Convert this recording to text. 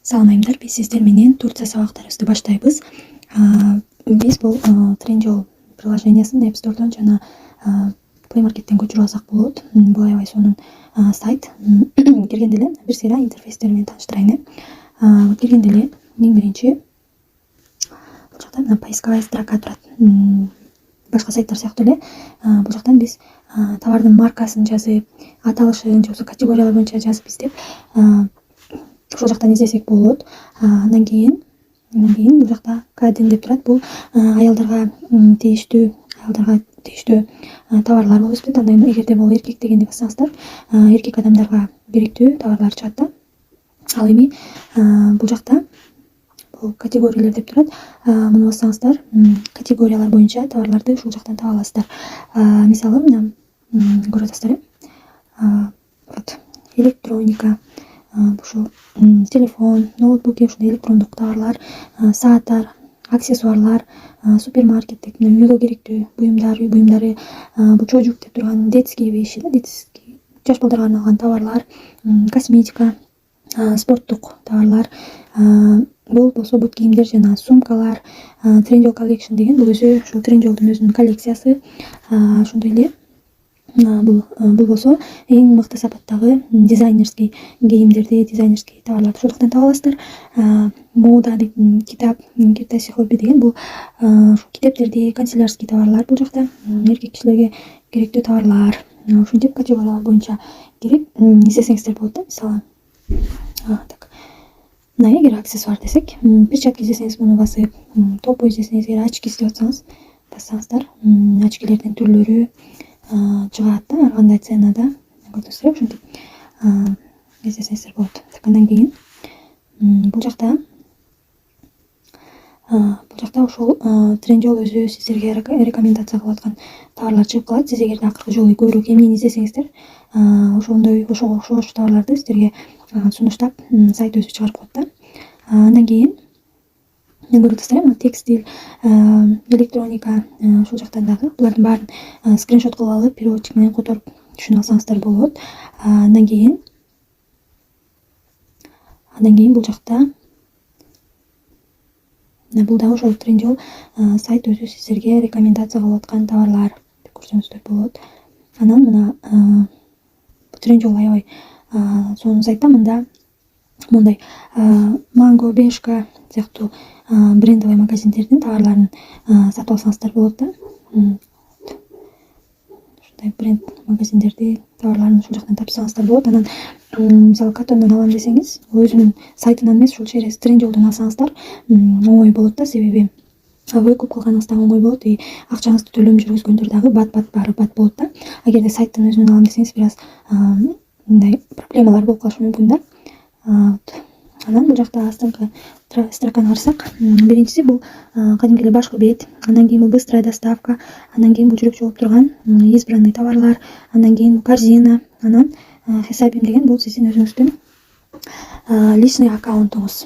Салам айымдар, биз сиздер менен Турция сабактарыбызды баштайбыз. Биз бул Trendyol приложениясын App Store'дан жана Play Market'тен көчүрүп алсак болот. Бул аябай сонун сайт. Киргенде эле бир сыйра интерфейстери менен тааныштырайын. Киргенде эле эң биринчи бул жакта мына поисковая строка турат. Башка сайттар сыяктуу эле бул жактан биз товардын маркасын жазып, аталышын же болбосо категориялар боюнча жазып издеп ошол жактан издесек болот. Андан кийин бул жакта каден деп турат. Бул аялдарга тийиштүү товарлар болуп эсептелет. Андан кийин эгерде бул эркек дегенди бассаңыздар, эркек адамдарга керектүү товарлар чыгат да. Ал эми бул жакта бул категориялар деп турат. Муну бассаңыздар, категориялар боюнча товарларды ушул жактан таба аласыздар. Мисалы мына көрүп атасыздар, вот электроника, ушул телефон, ноутбук, ушундай электрондук товарлар, сааттар, аксессуарлар, супермаркеттик үйгө керектүү буюмдар, үй буюмдары, бул чожук деп турган детский вещи, детский жаш балдарга арналган товарлар, косметика, спорттук товарлар, бул болсо бут кийимдер жана сумкалар, Trendyol Collection деген бул өзү ушул Trendyolдун өзүнүн коллекциясы. Ошондой эле бул болсо эң мыкты сапаттагы дизайнерский кийимдерди, дизайнерский товарларды ушул жактан таба аласыздар. Мода деп китап хобби деген бул китептерди, канцелярский товарлар бул жакта, эркек кишилерге керектүү товарлар. Ушинтип категориялар боюнча кирип издесеңиздер болот да. Мисалы так, мына эгер аксессуар десек, перчатка издесеңиз муну басып, топу издесеңиз, эгер очки издеп атсаңыз бассаңыздар, очкилердин түрлөрү чыгат да, ар кандай ценада. Көрдүңүздөр, ушинтип издесеңиздер болот. Андан кийин бул жакта ушул Trendyol өзү сиздерге рекомендация кылып аткан товарлар чыгып калат. Сиз эгерде акыркы жолу көбүрөөк эмнени издесеңиздер, ошого окшош товарларды сиздерге сунуштап сайт өзү чыгарып коет да. Андан кийин көрүп атасыздар, текстиль, электроника, ушул жактан дагы булардын баарын скриншот кылып алып, переводчик менен которуп түшүнүп алсаңыздар болот. Андан кийин бул жакта бул дагы ошол Trendyol сайт өзү сиздерге рекомендация кылып аткан товарлар деп көрсөңүздөр болот. Анан мына Trendyol аябай сонун сайт да. Мындай Mango, Bershka сыяктуу брендовый магазиндердин товарларын сатып алсаңыздар болот да. Ушундай бренд магазиндерди товарларын ушул жактан тапсаңыздар болот. Анан мисалы катондон алам десеңиз, өзүнүн сайтынан эмес, ушул через Trendyolдон алсаңыздар оңой болот да, себеби выкуп кылганыңыз да оңой болот и акчаңызды төлөм жүргүзгөндөр дагы баары бат болот да. Эгерде сайттын өзүнөн алам десеңиз, бир аз мындай проблемалар болуп калышы мүмкүн да. Анан бул жакта астыңкы строканы карасак, биринчиси бул кадимки эле башкы бет, андан кийин бул быстрая доставка, андан кийин бул жүрүп чогулуп турган избранный товарлар, андан кийин корзина, анан хесабим деген бул сиздин өзүңүздүн личный аккаунтуңуз.